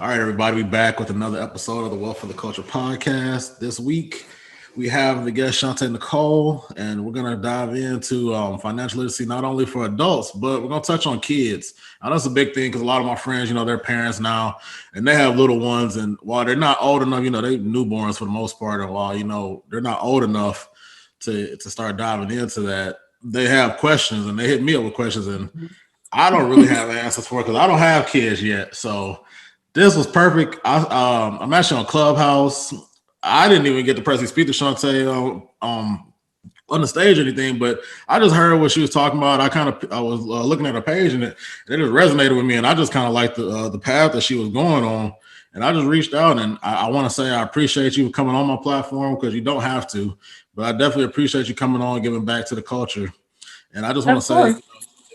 All right, everybody, we back with another episode of the Wealth of the Culture podcast. This week, we have the guest Shante Nicole, and we're going to dive into financial literacy, not only for adults, but we're going to touch on kids. Now, that's a big thing because a lot of my friends, they're parents now, and they have little ones, and while they're not old enough, they newborns for the most part, and while, they're not old enough to start diving into that, they have questions, and they hit me up with questions, and I don't really have answers for it because I don't have kids yet. So this was perfect. I'm actually on Clubhouse. I didn't even get to personally speak to Shante on the stage or anything, but I just heard what she was talking about. I was looking at her page and it just resonated with me, and I just kind of liked the path that she was going on. And I just reached out, and I want to say I appreciate you coming on my platform because you don't have to, but I definitely appreciate you coming on and giving back to the culture. And I just want to say,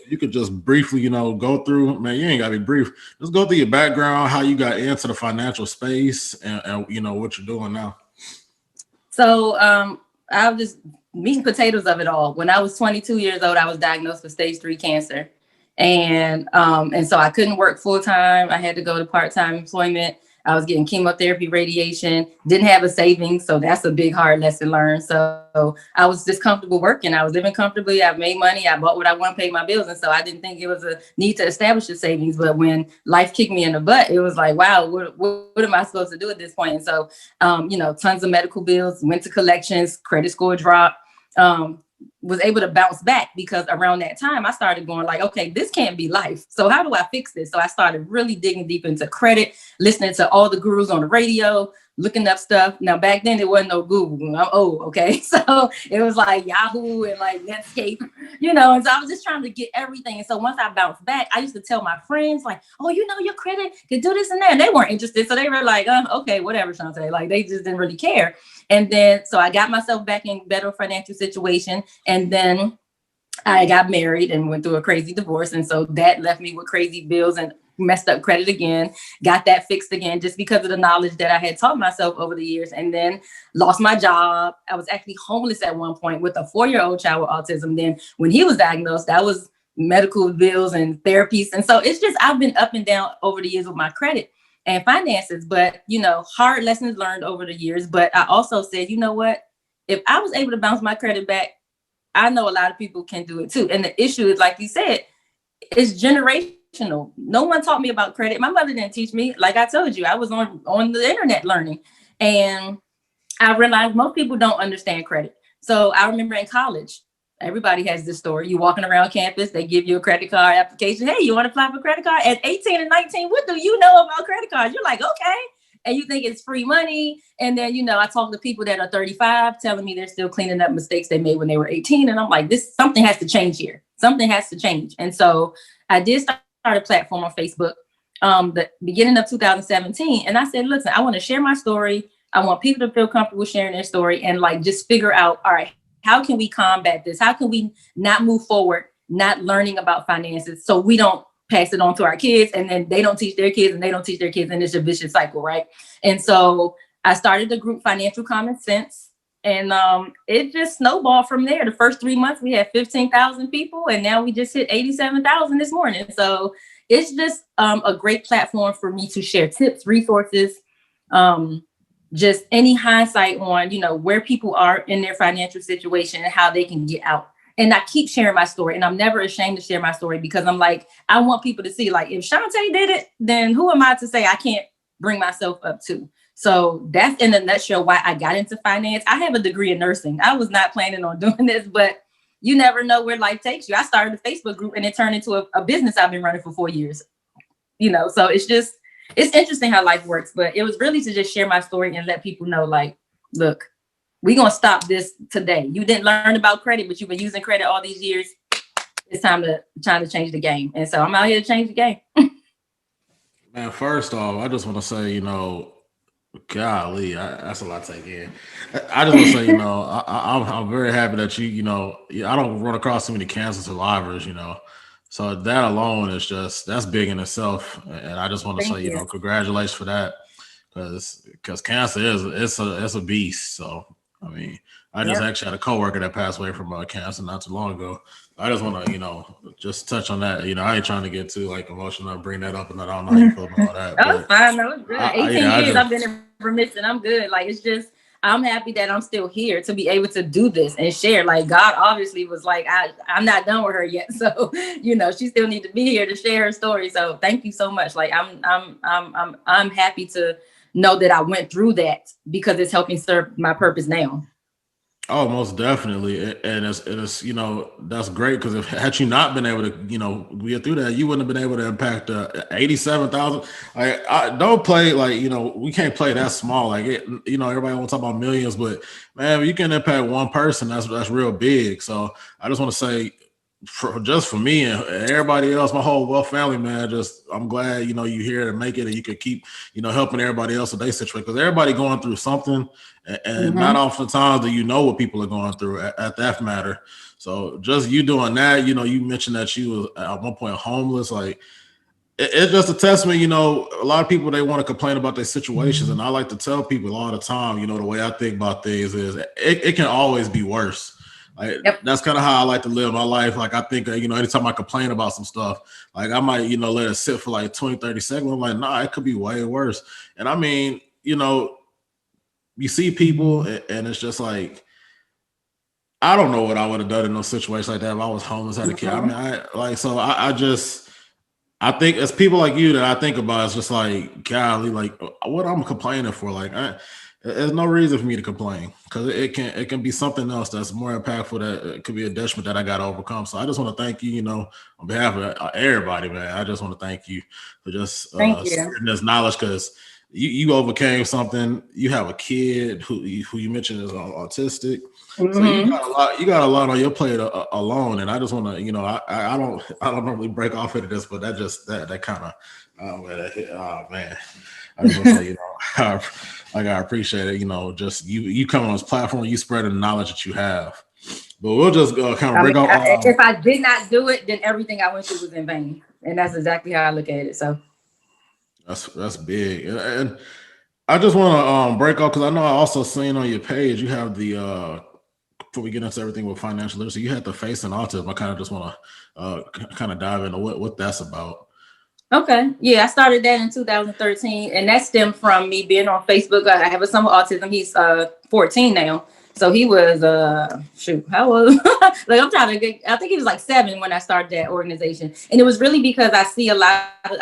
you could just briefly, go through, man, you ain't got to be brief. Just go through your background, how you got into the financial space and what you're doing now. So I was just meat and potatoes of it all. When I was 22 years old, I was diagnosed with stage 3 cancer. And so I couldn't work full time. I had to go to part-time employment. I was getting chemotherapy, radiation, didn't have a savings. So that's a big, hard lesson learned. So I was just comfortable working. I was living comfortably. I made money. I bought what I want, paid my bills. And so I didn't think it was a need to establish a savings. But when life kicked me in the butt, it was like, wow, what am I supposed to do at this point? And so, tons of medical bills, went to collections, credit score dropped. Was able to bounce back because around that time I started going like, okay, this can't be life. So how do I fix this? So I started really digging deep into credit, listening to all the gurus on the radio, looking up stuff. Now back then there wasn't no Google. I'm old, okay? So it was like Yahoo and like Netscape, and so I was just trying to get everything. And so once I bounced back, I used to tell my friends like, oh, your credit can do this and that. And they weren't interested. So they were like, okay, whatever, Shante. Like they just didn't really care. And then, so I got myself back in better financial situation. And then I got married and went through a crazy divorce. And so that left me with crazy bills and messed up credit again, got that fixed again, just because of the knowledge that I had taught myself over the years, and then lost my job. I was actually homeless at one point with a 4-year-old child with autism. Then when he was diagnosed, that was medical bills and therapies. And so it's just, I've been up and down over the years with my credit and finances, but, hard lessons learned over the years. But I also said, you know what, if I was able to bounce my credit back, I know a lot of people can do it too. And the issue is, like you said, it's generational. No one taught me about credit. My mother didn't teach me. Like I told you, I was on the internet learning. And I realized most people don't understand credit. So I remember in college, everybody has this story. You walking around campus, they give you a credit card application. Hey, you want to apply for a credit card? At 18 and 19, what do you know about credit cards? You're like, okay. And you think it's free money. And then, I talk to people that are 35 telling me they're still cleaning up mistakes they made when they were 18. And I'm like, something has to change here. Something has to change. And so I did start a platform on Facebook, the beginning of 2017. And I said, listen, I want to share my story. I want people to feel comfortable sharing their story and like just figure out, all right, how can we combat this? How can we not move forward, not learning about finances so we don't pass it on to our kids and then they don't teach their kids and they don't teach their kids, and it's a vicious cycle, right? And so I started the group Financial Common Sense, and it just snowballed from there. The first 3 months we had 15,000 people, and now we just hit 87,000 this morning. So it's just a great platform for me to share tips, resources, just any hindsight on, where people are in their financial situation and how they can get out. And I keep sharing my story, and I'm never ashamed to share my story because I'm like, I want people to see, like, if Shante did it, then who am I to say I can't bring myself up to? So that's in a nutshell why I got into finance. I have a degree in nursing. I was not planning on doing this, but you never know where life takes you. I started a Facebook group and it turned into a business I've been running for 4 years. So it's interesting how life works, but it was really to just share my story and let people know, like, look, we're going to stop this today. You didn't learn about credit, but you've been using credit all these years. It's time to change the game. And so I'm out here to change the game. Man, first off, I just want to say, golly, that's a lot to take in. I just want to say, I'm very happy that I don't run across so many cancer survivors, So that alone is that's big in itself. And I just want to say, congratulations for that, because cancer it's a beast. So I mean, I just Yep. actually had a coworker that passed away from cancer not too long ago. I just want to, just touch on that. I ain't trying to get too like emotional or bring that up, and I don't know how you feel about all that. Oh, it's But fine. No, it's good. 18 I years just I've been in remission. I'm good. Like, it's just, I'm happy that I'm still here to be able to do this and share. Like, God obviously was like, I'm not done with her yet. So, she still need to be here to share her story. So thank you so much. Like, I'm happy to know that I went through that because it's helping serve my purpose now. Oh, most definitely, and it's that's great because if had you not been able to get through that, you wouldn't have been able to impact 87,000. Like, I don't play like we can't play that small. Like it, everybody want to talk about millions, but man, you can impact one person. That's real big. So I just want to say, for me and everybody else, my whole Wealth family, man. Just I'm glad you here to make it, and you could keep helping everybody else with their situation because everybody going through something, and not Mm-hmm. oftentimes do you know what people are going through at that matter. So just you doing that, you mentioned that you was at one point homeless, like it's just a testament. A lot of people they want to complain about their situations, and I like to tell people all the time. The way I think about things is it can always be worse. Like Yep. that's kind of how I like to live my life. Like I think anytime I complain about some stuff, like I might let it sit for like 20, 30 seconds. I'm like, nah, it could be way worse. And I mean, you see people, and it's just like I don't know what I would have done in no situation like that if I was homeless, had a kid. I mean, Mm-hmm. I think it's people like you that I think about. It's just like, golly, like what I'm complaining for. Like, there's no reason for me to complain because it can be something else that's more impactful. That it could be a detriment that I got to overcome. So I just want to thank you, on behalf of everybody, man. I just want to thank you for just Thank you. sharing this knowledge because you overcame something. You have a kid who you mentioned is autistic. So Mm-hmm. you got a lot on your plate alone, and I just want to, I don't normally break off into this, but that kind of, oh man, I just want to say, I appreciate it, just you come on this platform, you spreading the knowledge that you have, but we'll just kind of I mean, break off. if I did not do it, then everything I went through was in vain, and that's exactly how I look at it. So. That's big, and I just want to break off because I know I also seen on your page you have the before we get into everything with financial literacy, you had the Facing Autism. I kind of just want to kind of dive into what that's about. Okay. Yeah, I started that in 2013, and that stemmed from me being on Facebook. I have a son with autism. He's 14 now. So he was how old? Like I'm trying to get, I think he was like 7 when I started that organization. And it was really because I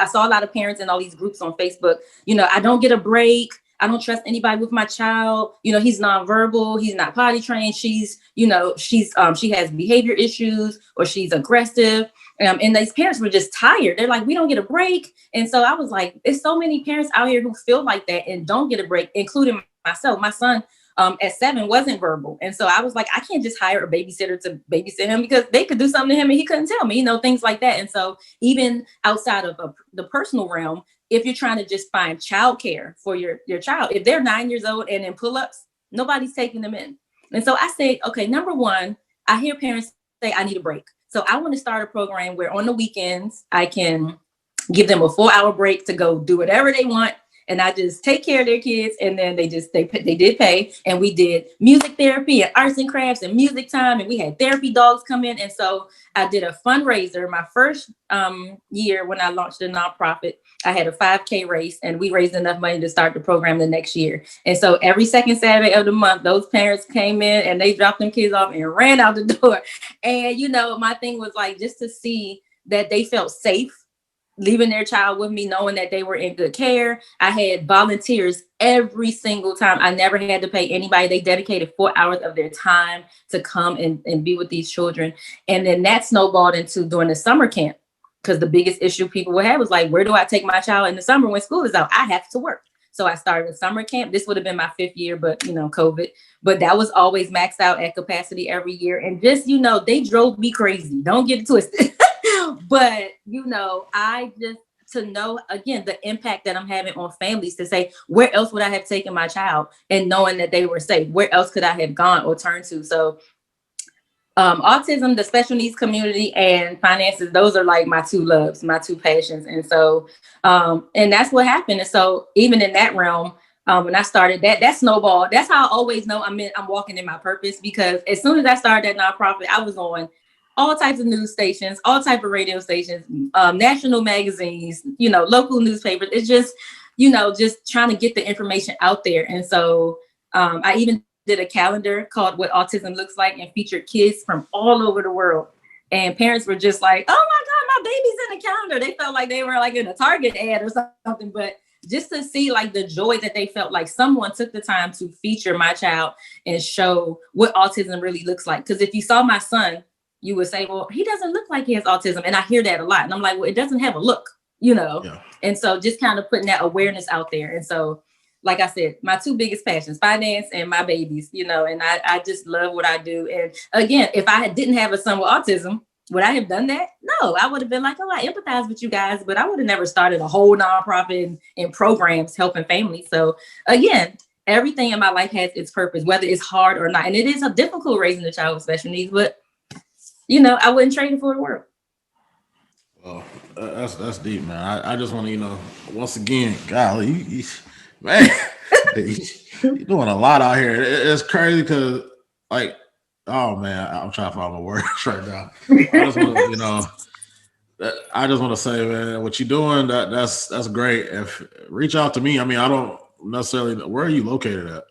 saw a lot of parents in all these groups on Facebook. I don't get a break. I don't trust anybody with my child. He's nonverbal. He's not potty trained. She has behavior issues, or she's aggressive. And these parents were just tired. They're like, we don't get a break. And so I was like, there's so many parents out here who feel like that and don't get a break, including myself. My son at 7 wasn't verbal. And so I was like, I can't just hire a babysitter to babysit him because they could do something to him and he couldn't tell me, things like that. And so even outside of the personal realm, if you're trying to just find childcare for your child, if they're 9 years old and in pull-ups, nobody's taking them in. And so I said, okay, number one, I hear parents say, I need a break. So I want to start a program where on the weekends I can give them a 4-hour break to go do whatever they want. And I just take care of their kids. And then they did pay. And we did music therapy and arts and crafts and music time. And we had therapy dogs come in. And so I did a fundraiser my first year when I launched the nonprofit. I had a 5K race, and we raised enough money to start the program the next year. And so every second Saturday of the month, those parents came in and they dropped them kids off and ran out the door. And, my thing was like, just to see that they felt safe leaving their child with me, knowing that they were in good care. I had volunteers every single time. I never had to pay anybody. They dedicated 4 hours of their time to come and be with these children. And then that snowballed into doing the summer camp, because the biggest issue people would have was like, where do I take my child in the summer when school is out? I have to work. So I started a summer camp. This would have been my 5th year, but COVID. But that was always maxed out at capacity every year. And just, they drove me crazy. Don't get it twisted. But, I just, to know, again, the impact that I'm having on families, to say, where else would I have taken my child, and knowing that they were safe? Where else could I have gone or turned to? So autism, the special needs community, and finances, those are like my 2 loves, my 2 passions. And so, and that's what happened. And so even in that realm, When I started that snowball, that's how I always know I'm walking in my purpose, because as soon as I started that nonprofit, I was on all types of news stations, all type of radio stations, national magazines, local newspapers. It's just, just trying to get the information out there. And so I even did a calendar called What Autism Looks Like and featured kids from all over the world. And parents were just like, oh my God, my baby's in the calendar. They felt like they were like in a Target ad or something. But just to see like the joy that they felt, like someone took the time to feature my child and show what autism really looks like. Because if you saw my son, you would say, well, he doesn't look like he has autism. And I hear that a lot. And I'm like, well, it doesn't have a look, Yeah. And so just kind of putting that awareness out there. And so, like I said, my two biggest passions, finance and my babies, and I just love what I do. And again, if I didn't have a son with autism, would I have done that? No, I would have been like, oh, I empathize with you guys, but I would have never started a whole nonprofit and programs helping families. So again, everything in my life has its purpose, whether it's hard or not. And it is a difficult raising a child with special needs, but I wouldn't trade it for the world. Well, that's deep, man. I just want to, once again, golly, man, you're doing a lot out here. It's crazy because, like, oh man, I'm trying to find my words right now. I just want to say, man, what you're doing, that's great. If reach out to me. I mean, I don't necessarily. Where are you located at?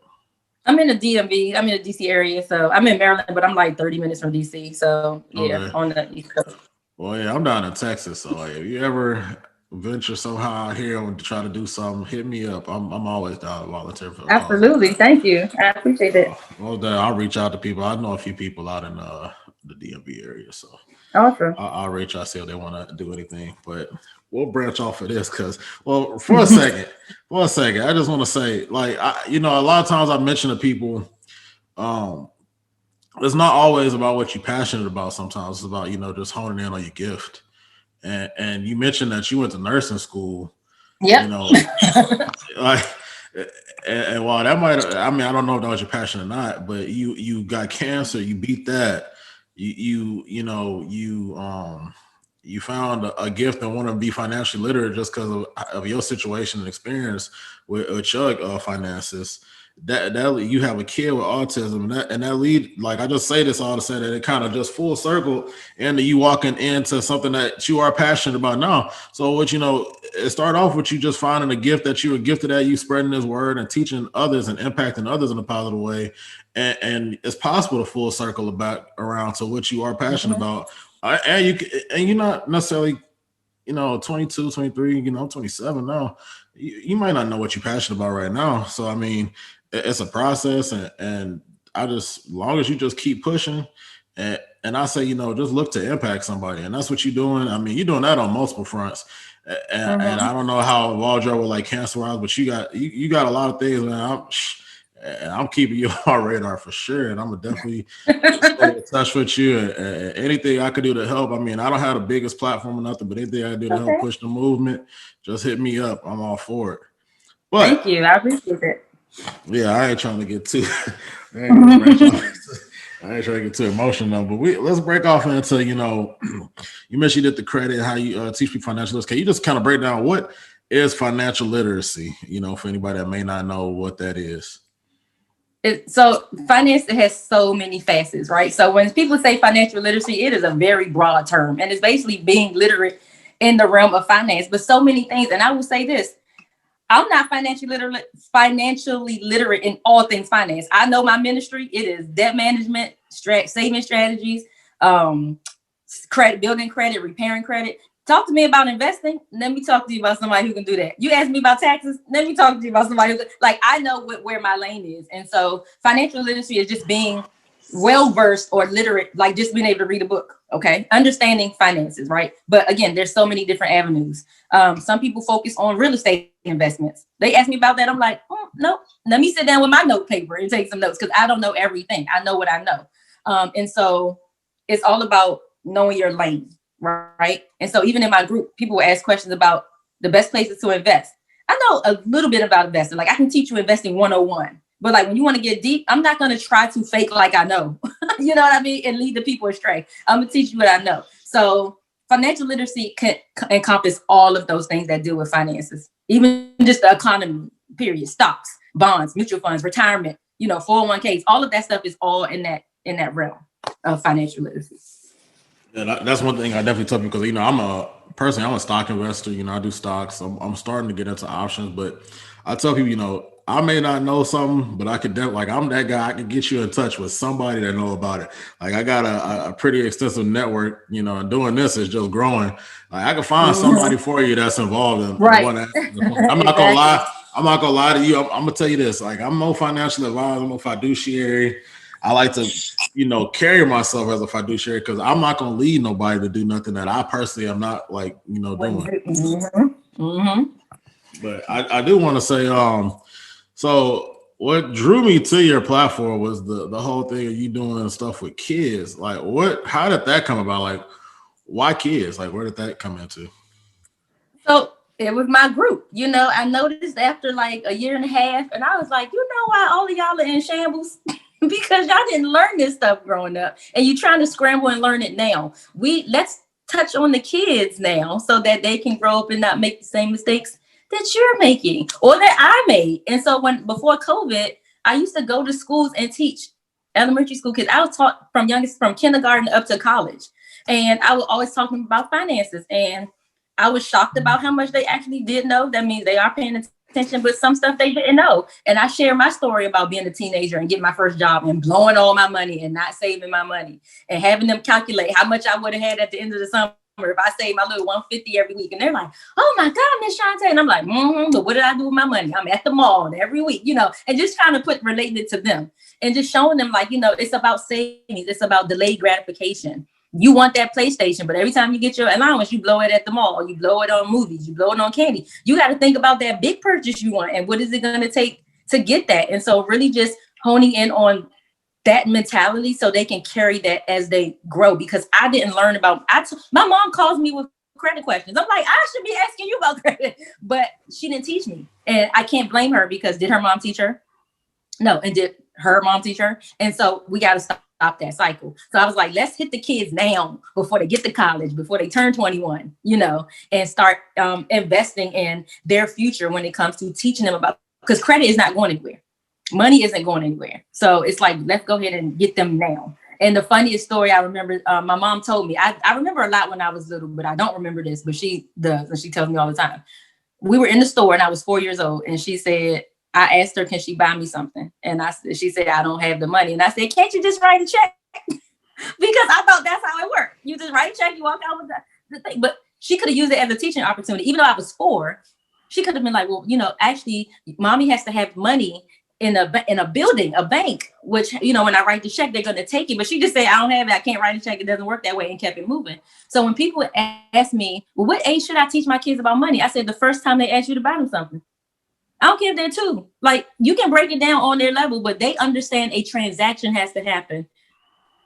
I'm in the DMV. I'm in the DC area, so I'm in Maryland, but I'm like 30 minutes from DC. So yeah, okay. On the East Coast. Well, yeah, I'm down in Texas, so like, if you ever venture somehow out here and try to do something, hit me up. I'm always down to volunteer for. Absolutely, thank you. I appreciate it. Well, I'll reach out to people. I know a few people out in the DMV area, so awesome. I'll reach out, see if they want to do anything. But we'll branch off of this because, well, for a second, I just want to say, like, a lot of times I mention to people, it's not always about what you're passionate about. Sometimes it's about, just honing in on your gift. And you mentioned that you went to nursing school. Yeah. Like, and while that might, I mean, I don't know if that was your passion or not, but you got cancer, you beat that. You found a gift and want to be financially literate just because of your situation and experience with your finances. That you have a kid with autism, and that lead, like, I just say this all to say that it kind of just full circle into you walking into something that you are passionate about now. So it started off with you just finding a gift that you were gifted at, you spreading this word and teaching others and impacting others in a positive way. And it's possible to full circle back around to what you are passionate about. And you're not necessarily, 22, 23, I'm 27 now. You might not know what you're passionate about right now. So, I mean, it's a process, and as long as you just keep pushing, and I say, just look to impact somebody, and that's what you're doing. I mean, you're doing that on multiple fronts, and I don't know how involved you're with like cancer wise, but you got a lot of things, man. I'm keeping you on our radar for sure, and I'm gonna definitely stay in touch with you. And anything I could do to help. I mean, I don't have the biggest platform or nothing, but anything I can do to help push the movement, just hit me up. I'm all for it. But thank you. I appreciate it. Yeah, I ain't trying to get too. I ain't trying to get too emotional, but let's break off into you mentioned you did the credit, how you teach people financial literacy. Can you just kind of break down what is financial literacy? For anybody that may not know what that is. So finance has so many facets, right? So when people say financial literacy, it is a very broad term, and it's basically being literate in the realm of finance. But so many things, and I will say this. I'm not financially literate in all things finance. I know my ministry. It is debt management, saving strategies, credit, building credit, repairing credit. Talk to me about investing. Let me talk to you about somebody who can do that. You ask me about taxes. Let me talk to you about somebody who I know where my lane is. And so financial literacy is just being well-versed or literate, like just being able to read a book. Okay. Understanding finances, right? But again, there's so many different avenues. Some people focus on real estate investments. They ask me about that. I'm like, nope. Let me sit down with my note paper and take some notes because I don't know everything. I know what I know. And so it's all about knowing your lane, right? And so even in my group, people will ask questions about the best places to invest. I know a little bit about investing. Like I can teach you investing 101. But like when you want to get deep, I'm not going to try to fake like I know, you know what I mean? And lead the people astray. I'm going to teach you what I know. So financial literacy can encompass all of those things that deal with finances, even just the economy, period. Stocks, bonds, mutual funds, retirement, 401ks, all of that stuff is all in that realm of financial literacy. Yeah, that's one thing I definitely tell people, because I'm a stock investor. I do stocks. I'm starting to get into options, but I tell people, I may not know something, but I could definitely, I'm that guy. I can get you in touch with somebody that know about it. Like, I got a pretty extensive network, and doing this is just growing. Like, I can find somebody for you that's involved in right. one aspect. I'm not gonna lie. I'm not gonna lie to you. I'm gonna tell you this. Like, I'm no financial advisor. I'm no fiduciary. I like to, carry myself as a fiduciary, because I'm not going to lead nobody to do nothing that I personally am not doing. But I do want to say, so what drew me to your platform was the whole thing of you doing stuff with kids. Like, how did that come about? Like, why kids? Like, where did that come into? So it was my group. I noticed after like a year and a half, and I was like, why all of y'all are in shambles? Because y'all didn't learn this stuff growing up, and you're trying to scramble and learn it now. Let's touch on the kids now, so that they can grow up and not make the same mistakes that you're making or that I made. And so before COVID, I used to go to schools and teach elementary school kids. I was taught from kindergarten up to college, and I was always talking about finances, and I was shocked about how much they actually did know. That means they are paying attention, but some stuff they didn't know. And I share my story about being a teenager and getting my first job and blowing all my money and not saving my money, and having them calculate how much I would have had at the end of the summer if I saved my little $150 every week. And they're like, "Oh my God, Miss Shante." And I'm like, but what did I do with my money? I'm at the mall every week, and just trying to relating it to them, and just showing them, like, it's about savings. It's about delayed gratification. You want that PlayStation, but every time you get your allowance, you blow it at the mall, you blow it on movies, you blow it on candy. You got to think about that big purchase you want, and what is it going to take to get that? And so really just honing in on that mentality so they can carry that as they grow, because I didn't learn about, my mom calls me with credit questions. I'm like, I should be asking you about credit, but she didn't teach me. And I can't blame her, because did her mom teach her? No. And did her mom teach her? And so we got to stop that cycle. So I was like, let's hit the kids now before they get to college, before they turn 21, and start investing in their future when it comes to teaching them about, because credit is not going anywhere. Money isn't going anywhere. So it's like, let's go ahead and get them now. And the funniest story I remember, my mom told me, I remember a lot when I was little, but I don't remember this, but she does. And she tells me all the time. We were in the store and I was 4 years old. And she said, I asked her, can she buy me something? And she said, I don't have the money. And I said, can't you just write a check? Because I thought that's how it worked. You just write a check, you walk out with the thing. But she could have used it as a teaching opportunity. Even though I was 4, she could have been like, well, actually, mommy has to have money in a building, a bank, which, when I write the check, they're going to take it. But she just said, I don't have it. I can't write a check. It doesn't work that way, and kept it moving. So when people ask me, well, what age should I teach my kids about money? I said, the first time they ask you to buy them something. I don't care if they're 2. Like, you can break it down on their level, but they understand a transaction has to happen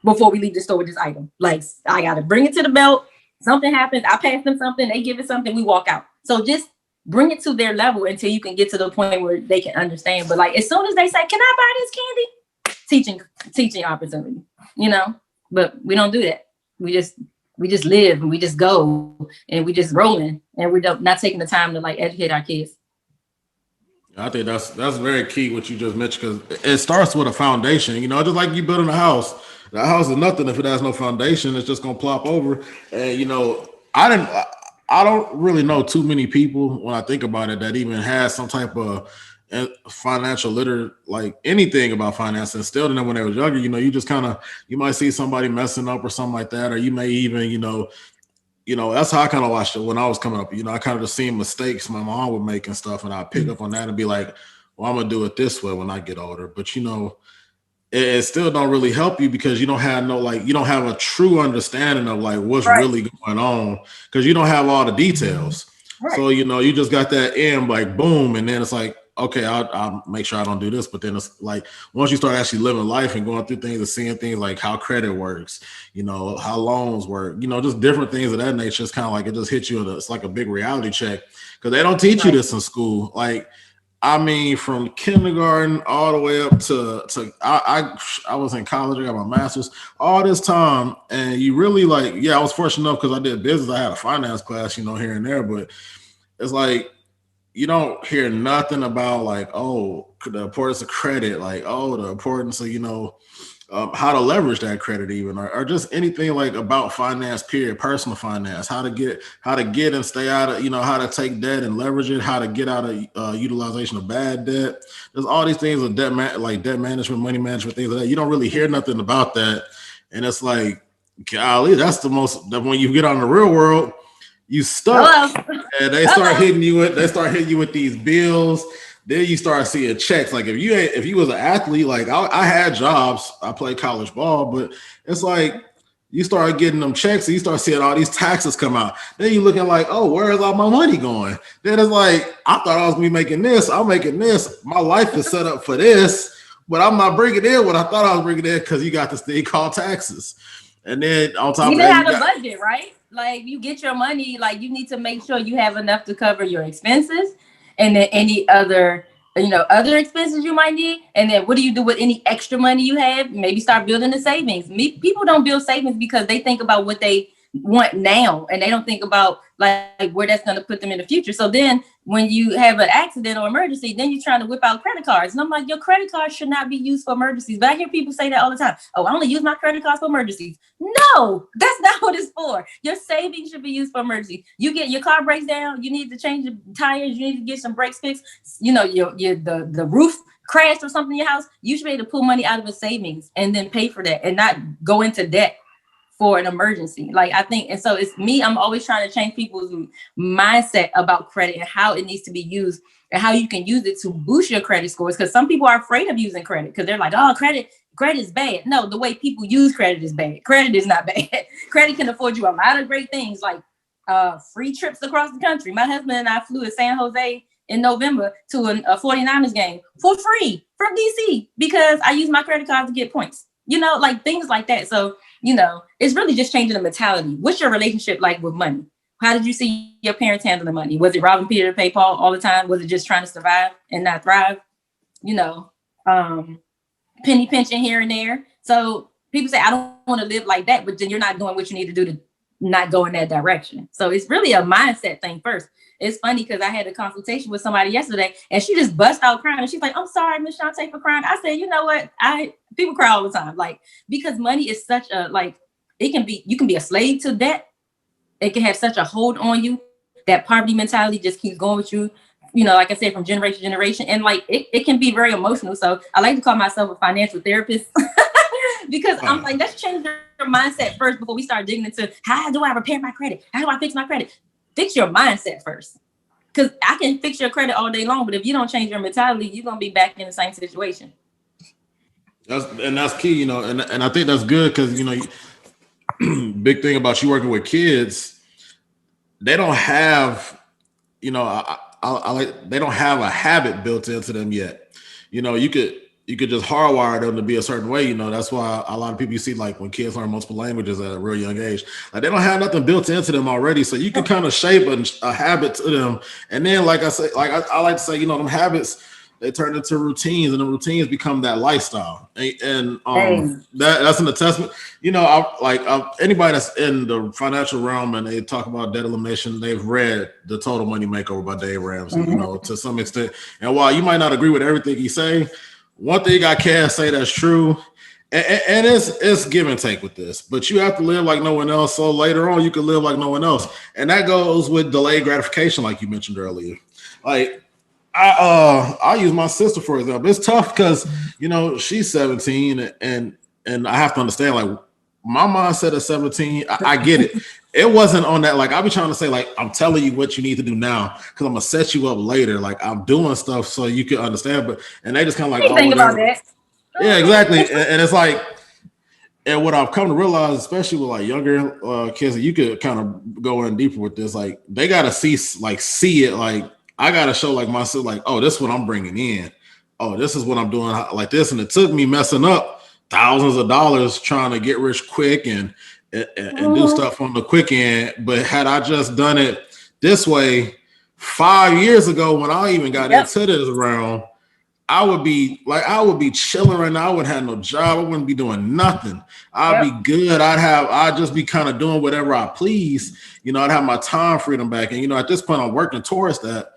before we leave the store with this item. Like, I got to bring it to the belt. Something happens. I pass them something. They give it something. We walk out. So just bring it to their level until you can get to the point where they can understand. But like, as soon as they say, can I buy this candy? Teaching opportunity, but we don't do that. We just live, and we just go, and we just rolling, and we're not taking the time to like educate our kids. I think that's very key what you just mentioned, because it starts with a foundation. Just like you building a house. The house is nothing if it has no foundation. It's just gonna plop over. And I don't really know too many people, when I think about it, that even has some type of financial literate, like anything about finance instilled in them when they was younger. You just you might see somebody messing up or something like that, or you may even that's how I kind of watched it when I was coming up. I kind of just seen mistakes my mom would make and stuff, and I pick up on that and be like, well, I'm gonna do it this way when I get older. But it still don't really help you, because you don't have you don't have a true understanding of like what's really going on, because you don't have all the details. Right. So you just got that end, like boom, and then it's like, okay, I'll make sure I don't do this. But then it's like, once you start actually living life and going through things and seeing things like how credit works, how loans work, just different things of that nature, it's kind of like it just hits you. It's like a big reality check, because they don't teach you this in school. Like, I mean, from kindergarten all the way up to I was in college, I got my master's, all this time. And you really I was fortunate enough because I did business. I had a finance class, here and there, but it's like, you don't hear nothing about like, oh, the importance of credit, like, oh, the importance of, how to leverage that credit even, or just anything like about finance, period, personal finance, how to get and stay out of, how to take debt and leverage it, how to get out of utilization of bad debt. There's all these things of like debt management, money management, things like that. You don't really hear nothing about that. And it's like, golly, that's that when you get on the real world, you stuck. Hello. And they start hitting you with these bills. Then you start seeing checks. Like if you was an athlete, like I had jobs, I played college ball, but it's like you start getting them checks and you start seeing all these taxes come out. Then you looking like, oh, where is all my money going? Then it's like, I thought I was gonna be making this. I'm making this. My life is set up for this, but I'm not bringing in what I thought I was bringing in because you got this thing called taxes. And then on top of that, you have a budget, right? Like you get your money, like you need to make sure you have enough to cover your expenses and then any other, other expenses you might need. And then what do you do with any extra money you have? Maybe start building the savings. People don't build savings because they think about what they want now and they don't think about like where that's going to put them in the future. So then when you have an accident or emergency, then you're trying to whip out credit cards. And I'm like, your credit card should not be used for emergencies. But I hear people say that all the time. Oh, I only use my credit cards for emergencies. No, that's not what it's for. Your savings should be used for emergencies. Your car breaks down. You need to change your tires. You need to get some brakes fixed. The roof crashed or something in your house. You should be able to pull money out of a savings and then pay for that and not go into debt for an emergency. Like I think, and so it's me, I'm always trying to change people's mindset about credit and how it needs to be used and how you can use it to boost your credit scores. Because some people are afraid of using credit because they're like, oh, credit is bad. No, the way people use credit is bad. Credit is not bad. Credit can afford you a lot of great things like free trips across the country. My husband and I flew to San Jose in November to a 49ers game for free from DC because I used my credit card to get points, like things like that. So, it's really just changing the mentality. What's your relationship like with money? How did you see your parents handling money? Was it robbing Peter to pay Paul all the time? Was it just trying to survive and not thrive? Penny pinching here and there. So people say, I don't want to live like that, but then you're not doing what you need to do to not go in that direction. So it's really a mindset thing first. It's funny because I had a consultation with somebody yesterday and she just bust out crying. And she's like, I'm sorry, Miss Shante, for crying. I said, you know what? People cry all the time. Like, because money is such a, you can be a slave to debt. It can have such a hold on you. That poverty mentality just keeps going with you, like I said, from generation to generation. And like, it can be very emotional. So I like to call myself a financial therapist because I'm like, let's change your mindset first before we start digging into how do I repair my credit? How do I fix my credit? Fix your mindset first. Because I can fix your credit all day long, but if you don't change your mentality, you're going to be back in the same situation. That's key, and I think that's good because, big thing about you working with kids, they don't have, they don't have a habit built into them yet. You could just hardwire them to be a certain way. That's why a lot of people you see, like when kids learn multiple languages at a real young age, like they don't have nothing built into them already. So you can kind of shape a habit to them. And then, like I say, like I like to say, them habits, they turn into routines and the routines become that lifestyle. And that's an attestment. Anybody that's in the financial realm and they talk about debt elimination, they've read The Total Money Makeover by Dave Ramsey, to some extent. And while you might not agree with everything he say, one thing I can say that's true, and it's give and take with this, but you have to live like no one else. So later on, you can live like no one else. And that goes with delayed gratification, like you mentioned earlier. Like, I'll use my sister, for example. It's tough because, she's 17 and I have to understand, like, my mindset at 17, I get it. It wasn't on that. Like, I'll be trying to say, like, I'm telling you what you need to do now because I'm going to set you up later. Like, I'm doing stuff so you can understand. And they just kind of like, think about that. Yeah, exactly. And it's like, and what I've come to realize, especially with like younger kids, you could kind of go in deeper with this. Like, they got to see it. Like, I got to show like myself, like, oh, this is what I'm bringing in. Oh, this is what I'm doing like this. And it took me messing up thousands of dollars trying to get rich quick and do stuff on the quick end. But had I just done it this way 5 years ago when I even got into this realm, I would be chilling right now. I wouldn't have no job. I wouldn't be doing nothing. I'd be good. I'd just be kind of doing whatever I please. I'd have my time freedom back. And, at this point I'm working towards that.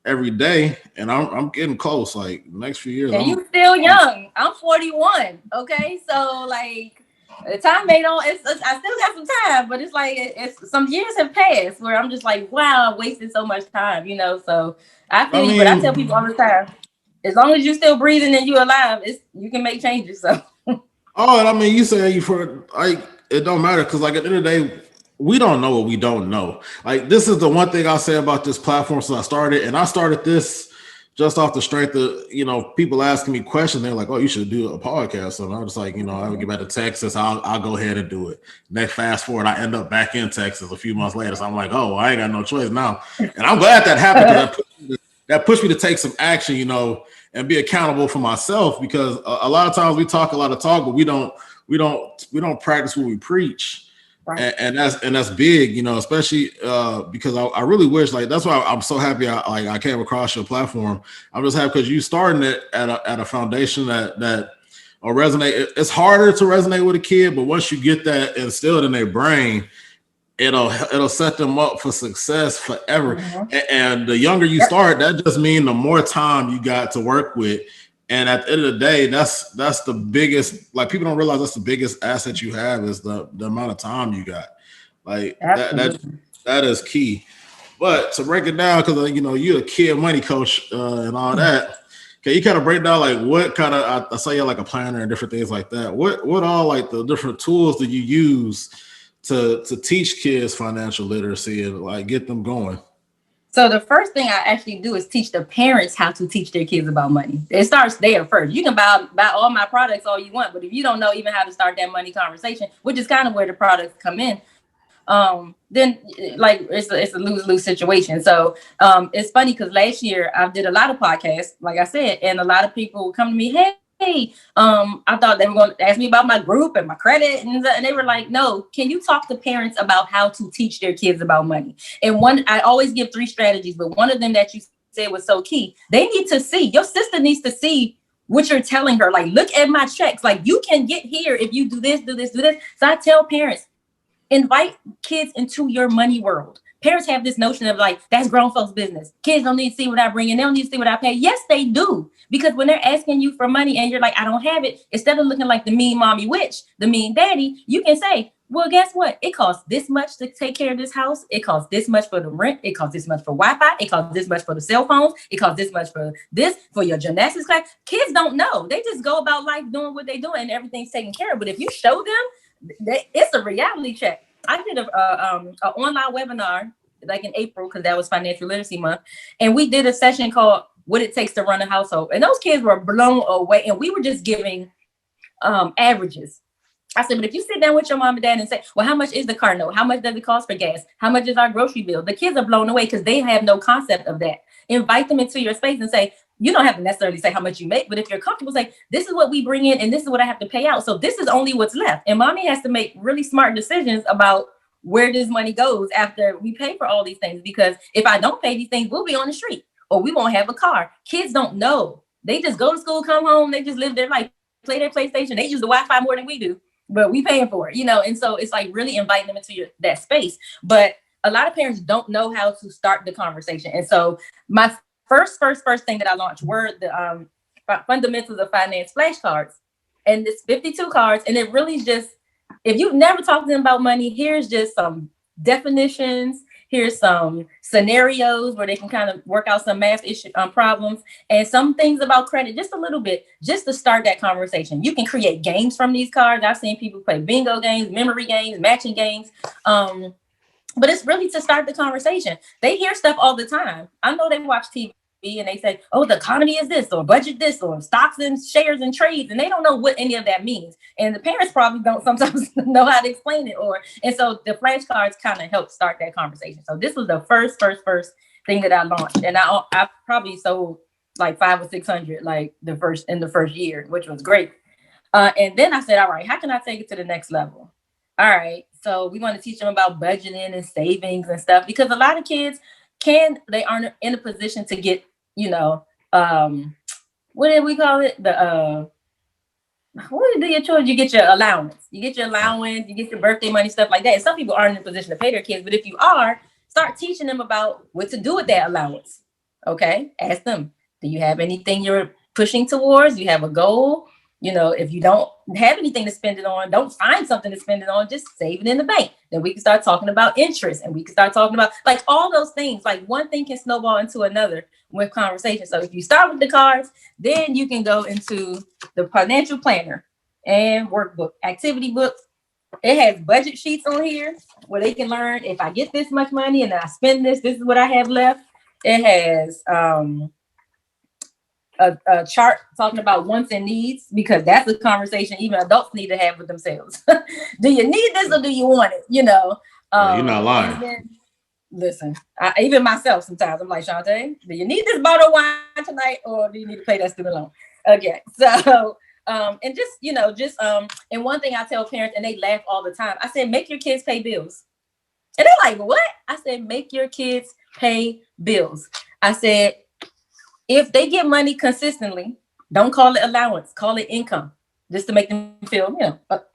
every day, and I'm getting close. Like next few years, And you still young. I'm 41. Okay, so like the time ain't on. I still got some time, but it's like it's some years have passed where I'm just like, wow, I wasted so much time. So I feel you, but I tell people all the time, as long as you're still breathing and you're alive, you can make changes. So. Oh, and I mean, you say you for like it don't matter because like at the end of the day, we don't know what we don't know. Like this is the one thing I'll say about this platform since I started, and I started this just off the strength of people asking me questions. They're like, "Oh, you should do a podcast." So I was like, I would get back to Texas. I'll go ahead and do it. Next, fast forward, I end up back in Texas a few months later. So I'm like, "Oh, well, I ain't got no choice now," and I'm glad that happened because that pushed me to take some action. And be accountable for myself because a lot of times we talk a lot of talk, but we don't practice what we preach. Right. And that's big, especially because I really wish like that's why I'm so happy I came across your platform. I'm just happy because you starting it at a foundation that resonate. It's harder to resonate with a kid, but once you get that instilled in their brain, it'll set them up for success forever. Mm-hmm. And the younger you start, that just means the more time you got to work with. And at the end of the day, that's the biggest, like people don't realize that's the biggest asset you have is the amount of time you got. Like that is key. But to break it down, because you're a kid money coach and all that. Can you kind of break down like what kind of I say you're like a planner and different things like that? What all like the different tools that you use to teach kids financial literacy and like get them going? So the first thing I actually do is teach the parents how to teach their kids about money. It starts there first. You can buy all my products all you want, but if you don't know even how to start that money conversation, which is kind of where the products come in, then like it's a lose-lose situation. So it's funny because last year I did a lot of podcasts, like I said, and a lot of people come to me, hey, I thought they were going to ask me about my group and my credit, and they were like, no, can you talk to parents about how to teach their kids about money? And I always give 3 strategies, but one of them that you said was so key. They need to see, your sister needs to see what you're telling her. Like, look at my checks. Like, you can get here if you do this, do this, do this. So I tell parents, invite kids into your money world. Parents have this notion of like, that's grown folks' business. Kids don't need to see what I bring in. They don't need to see what I pay. Yes, they do. Because when they're asking you for money and you're like, I don't have it, instead of looking like the mean mommy witch, the mean daddy, you can say, well, guess what? It costs this much to take care of this house. It costs this much for the rent. It costs this much for Wi-Fi. It costs this much for the cell phones. It costs this much for this, for your gymnastics class. Kids don't know. They just go about life doing what they do and everything's taken care of. But if you show them, it's a reality check. I did an online webinar like in April because that was Financial Literacy Month. And we did a session called What It Takes to Run a Household. And those kids were blown away. And we were just giving averages. I said, but if you sit down with your mom and dad and say, well, how much is the car note? How much does it cost for gas? How much is our grocery bill? The kids are blown away because they have no concept of that. Invite them into your space and say, you don't have to necessarily say how much you make, but if you're comfortable, say, this is what we bring in and this is what I have to pay out. So this is only what's left. And mommy has to make really smart decisions about where this money goes after we pay for all these things. Because if I don't pay these things, we'll be on the street or we won't have a car. Kids don't know. They just go to school, come home. They just live their life, play their PlayStation. They use the Wi-Fi more than we do, but we paying for it, And so it's like really inviting them into that space. But a lot of parents don't know how to start the conversation. And so my first thing that I launched were the fundamentals of finance flashcards, and it's 52 cards. And it really is just, if you've never talked to them about money, here's just some definitions. Here's some scenarios where they can kind of work out some math problems and some things about credit, just a little bit, just to start that conversation. You can create games from these cards. I've seen people play bingo games, memory games, matching games. But it's really to start the conversation. They hear stuff all the time. I know they watch TV and they say, oh, the economy is this, or budget this, or stocks and shares and trades. And they don't know what any of that means. And the parents probably don't sometimes know how to explain it. And so the flashcards kind of help start that conversation. So this was the first thing that I launched. And I probably sold like 500 or 600 like in the first year, which was great. And then I said, all right, how can I take it to the next level? All right. So we want to teach them about budgeting and savings and stuff, because a lot of kids they aren't in a position to get, what did we call it? What do your children? You get your allowance. You get your birthday money, stuff like that. And some people aren't in a position to pay their kids, but if you are, start teaching them about what to do with that allowance. Okay, ask them, do you have anything you're pushing towards? You have a goal? If you don't have anything to spend it on, don't find something to spend it on, just save it in the bank. Then we can start talking about interest, and we can start talking about like all those things. Like one thing can snowball into another with conversation. So if you start with the cards, then you can go into the financial planner and workbook, activity books. It has budget sheets on here where they can learn, if I get this much money and then I spend this is what I have left. It has a chart talking about wants and needs, because that's a conversation even adults need to have with themselves. Do you need this or do you want it? Yeah, you're not lying. And then, listen, even myself sometimes I'm like, Shante, do you need this bottle of wine tonight or do you need to pay that student loan? Okay, so and and one thing I tell parents, and they laugh all the time, I said, make your kids pay bills. And they're like, what? I said, make your kids pay bills. I said, if they get money consistently, don't call it allowance, call it income, just to make them feel,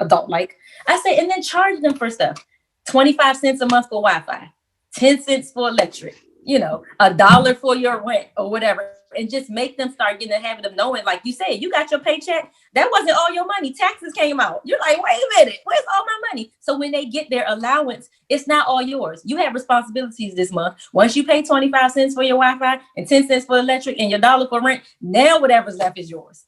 adult-like. I said, and then charge them for stuff. 25 cents a month for Wi-Fi, 10 cents for electric, $1 for your rent or whatever. And just make them start getting the habit of knowing, like you said, you got your paycheck. That wasn't all your money. Taxes came out. You're like, wait a minute, where's all my money? So when they get their allowance, it's not all yours. You have responsibilities this month. Once you pay 25 cents for your Wi-Fi and 10 cents for electric and your $1 for rent, now whatever's left is yours.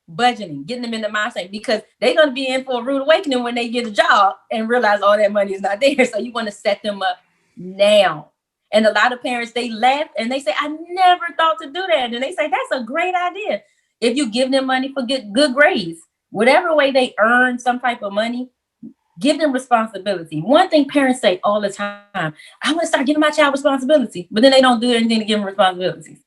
Budgeting, getting them in the mindset, because they're going to be in for a rude awakening when they get a job and realize all that money is not there. So you want to set them up now. And a lot of parents, they laugh and they say, I never thought to do that. And they say, that's a great idea. If you give them money for good grades, whatever way they earn some type of money, give them responsibility. One thing parents say all the time, I want to start giving my child responsibility, but then they don't do anything to give them responsibilities.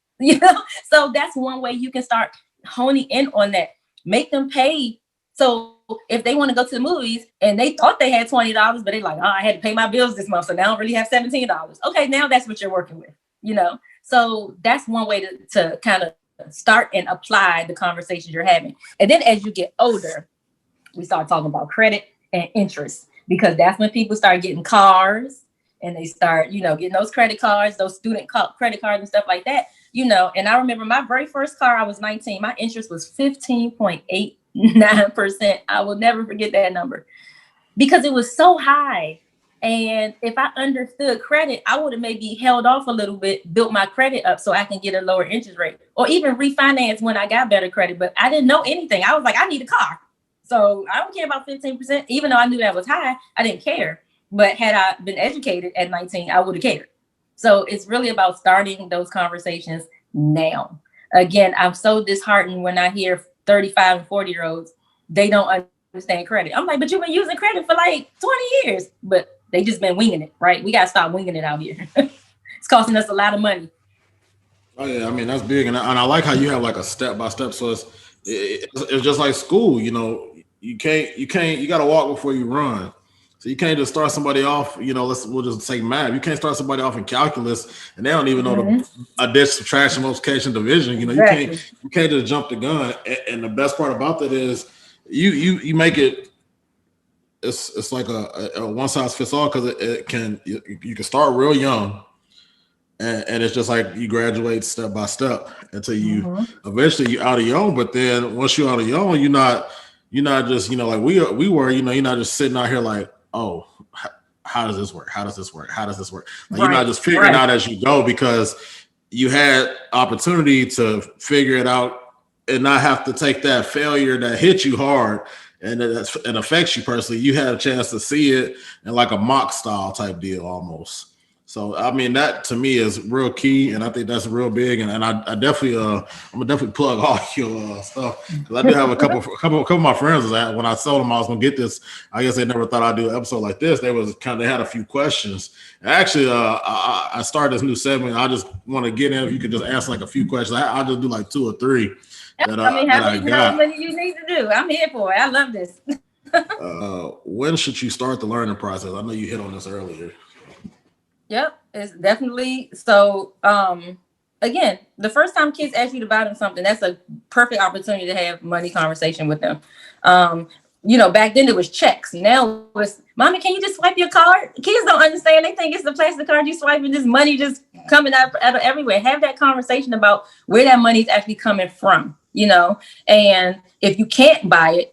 So that's one way you can start honing in on that. Make them pay. So if they want to go to the movies and they thought they had $20, but they're like, I had to pay my bills this month, so now I don't really have $17. Okay, now that's what you're working with, So that's one way to kind of start and apply the conversations you're having. And then as you get older, we start talking about credit and interest, because that's when people start getting cars and they start, getting those credit cards, those student credit cards and stuff like that, And I remember my very first car, I was 19. My interest was 15.89%. I will never forget that number because it was so high. And if I understood credit, I would have maybe held off a little bit, built my credit up so I can get a lower interest rate, or even refinance when I got better credit. But I didn't know anything. I was like, I need a car. So I don't care about 15%. Even though I knew that was high, I didn't care. But had I been educated at 19, I would have cared. So it's really about starting those conversations now. Again, I'm so disheartened when I hear 35 and 40-year-olds, they don't understand credit. I'm like, but you've been using credit for like 20 years. But they just been winging it, right? We got to stop winging it out here. It's costing us a lot of money. Oh yeah, I mean that's big, and I like how you have like a step by step. So it's just like school, you got to walk before you run. So you can't just start somebody off, we'll just say math. You can't start somebody off in calculus and they don't even know the addition, subtraction, multiplication, division. Exactly. You can't just jump the gun. And the best part about that is you make it. It's like a one size fits all, because you can start real young, and it's just like you graduate step by step until you eventually you're out of your own. But then once you're out of your own, you're not just like we were. You're not just sitting out here like, oh, how does this work? How does this work? How does this work? Like, you're not just figuring out as you go, because you had opportunity to figure it out and not have to take that failure that hit you hard and it affects you personally. You had a chance to see it in like a mock style type deal almost. So I mean, that to me is real key, and I think that's real big. And I definitely I'm gonna definitely plug all your stuff, because I do have a couple of my friends that when I told them I was gonna get this, I guess they never thought I'd do an episode like this. They had a few questions. And actually, I started this new segment. I just want to get in, if you could just ask like a few questions. I'll just do like 2 or 3. How many you need to do? I'm here for it. I love this. When should you start the learning process? I know you hit on this earlier. Yep, it's definitely so. Again, the first time kids ask you to buy them something, that's a perfect opportunity to have money conversation with them. back then it was checks. Now it's, mommy, can you just swipe your card? Kids don't understand. They think it's the plastic card you swipe and just money just coming out of everywhere. Have that conversation about where that money is actually coming from, and if you can't buy it,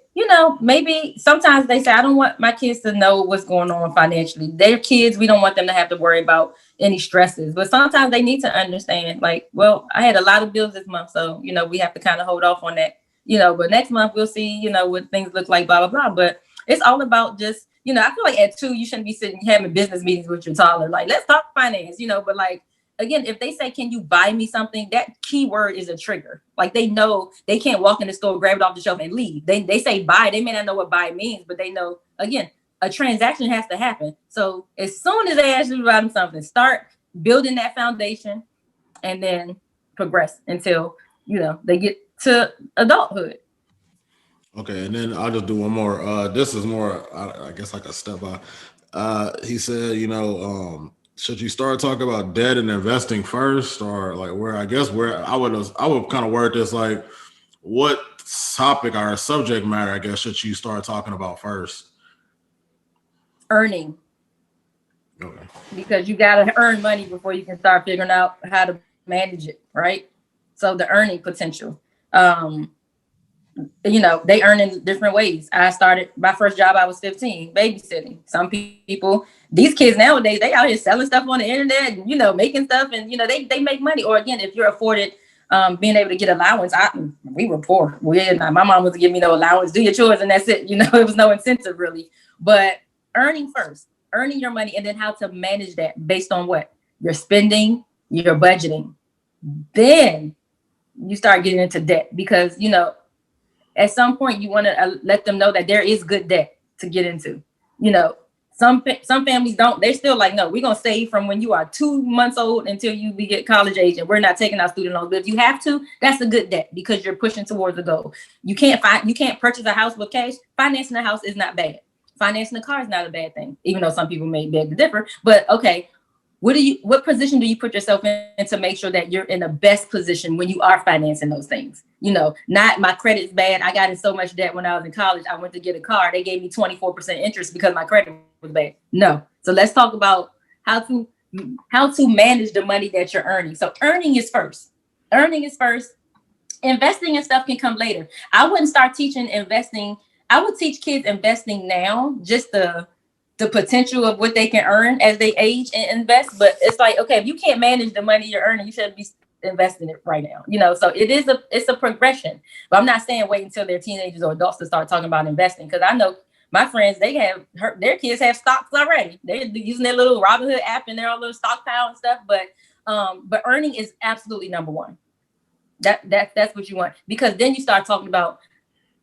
maybe sometimes they say, I don't want my kids to know what's going on financially. They're kids. We don't want them to have to worry about any stresses. But sometimes they need to understand, like, well, I had a lot of bills this month. So, we have to kind of hold off on that, but next month we'll see, what things look like, blah, blah, blah. But it's all about just, I feel like at 2, you shouldn't be sitting having business meetings with your toddler. Like, let's talk finance, but like, again, if they say, can you buy me something? That keyword is a trigger. Like, they know they can't walk in the store, grab it off the shelf and leave. They say buy. They may not know what buy means, but they know, again, a transaction has to happen. So as soon as they ask you to buy them something, start building that foundation and then progress until, they get to adulthood. Okay, and then I'll just do one more. This is more, I guess, like a step by. He said, should you start talking about debt and investing first, or like where I would kind of word this like, what topic or subject matter I guess should you start talking about first? Earning. Okay. Because you got to earn money before you can start figuring out how to manage it, right? So the earning potential. They earn in different ways. I started my first job, I was 15, babysitting. Some people, these kids nowadays, they out here selling stuff on the internet and, making stuff and, they make money. Or again, if you're afforded being able to get allowance, we were poor. My mom wasn't giving me no allowance, do your chores and that's it. It was no incentive really. But earning first, earning your money, and then how to manage that based on what? Your spending, your budgeting. Then you start getting into debt because, at some point you want to let them know that there is good debt to get into. Some families don't. They're still like, no, we're going to save from when you are 2 months old until you get college age, and we're not taking out student loans. But if you have to, that's a good debt because you're pushing towards a goal. You can't purchase a house with cash. Financing a house is not bad. Financing a car is not a bad thing, even though some people may beg to differ. But okay, what position do you put yourself in to make sure that you're in the best position when you are financing those things? Not my credit's bad. I got in so much debt when I was in college. I went to get a car. They gave me 24% interest because my credit was bad. No. So let's talk about how to manage the money that you're earning. So earning is first. Investing and stuff can come later. I wouldn't start teaching investing. I would teach kids investing now, just the potential of what they can earn as they age and invest. But it's like, okay, if you can't manage the money you're earning, you shouldn't be investing it right now. So it's a progression. But I'm not saying wait until they're teenagers or adults to start talking about investing, because I know my friends, their kids have stocks already. They're using their little Robinhood app and their own little stockpile and stuff. But earning is absolutely number one. That's what you want, because then you start talking about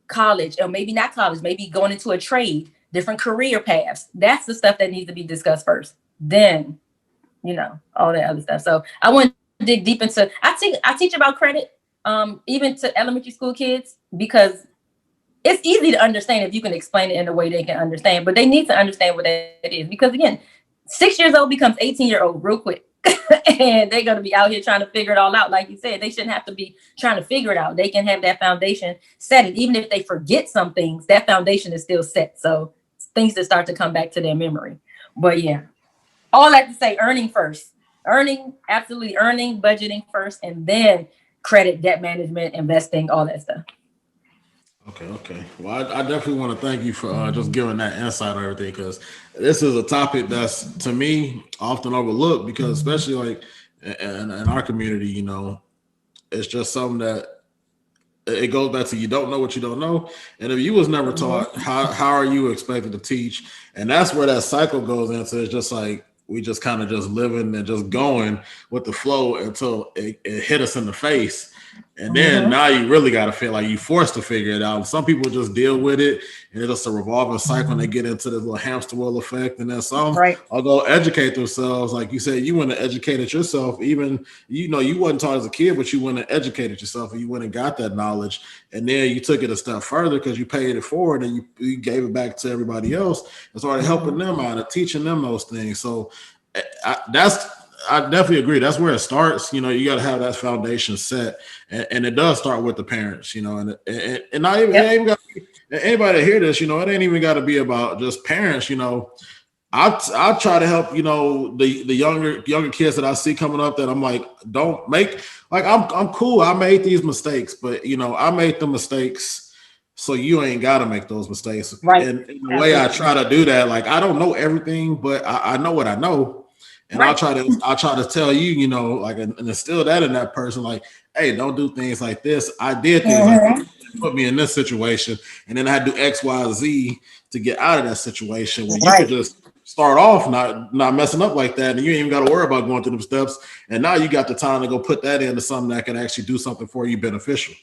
college, or maybe not college, maybe going into a trade, different career paths. That's the stuff that needs to be discussed first. Then, all that other stuff. So I want to dig deep into, I teach about credit, even to elementary school kids, because it's easy to understand if you can explain it in a way they can understand, but they need to understand what that is. Because again, 6 years old becomes 18-year-old real quick. And they're going to be out here trying to figure it all out. Like you said, they shouldn't have to be trying to figure it out. They can have that foundation set. And even if they forget some things, that foundation is still set. So things that start to come back to their memory. But yeah, all that to say, earning first. Absolutely earning, budgeting first, and then credit, debt management, investing, all that stuff. Okay. Well, I definitely want to thank you for just giving that insight on everything, because this is a topic that's, to me, often overlooked, because especially like in our community, it's just something that it goes back to, you don't know what you don't know. And if you was never taught, how are you expected to teach? And that's where that cycle goes into. It's just like we just kind of just living and just going with the flow until it hit us in the face. And then now you really got to feel like you forced to figure it out. Some people just deal with it, and it's just a revolving cycle, and they get into this little hamster wheel effect. And then some will go educate themselves. Like you said, you went and educated yourself. Even, you wasn't taught as a kid, but you went and educated yourself, and you went and got that knowledge. And then you took it a step further because you paid it forward, and you gave it back to everybody else and started helping them out and teaching them those things. So that's I definitely agree. That's where it starts. You know, you got to have that foundation set, and it does start with the parents. You know, and not even, it ain't even got anybody to hear this. You know, it ain't even got to be about just parents. You know, I try to help, you know, the younger kids that I see coming up that I'm like, don't make, like, I'm cool. I made these mistakes, but you know, I made the mistakes so you ain't got to make those mistakes. Right. And the way I try to do that, like, I don't know everything, but I know what I know. And Right. I try to tell you, you know, like, and instill that in that person, like, hey, don't do things like this. I did things like this, put me in this situation, and then I had to do X, Y, Z to get out of that situation. When you could just start off not messing up like that, and you ain't even got to worry about going through the steps. And now you got the time to go put that into something that can actually do something for you beneficial.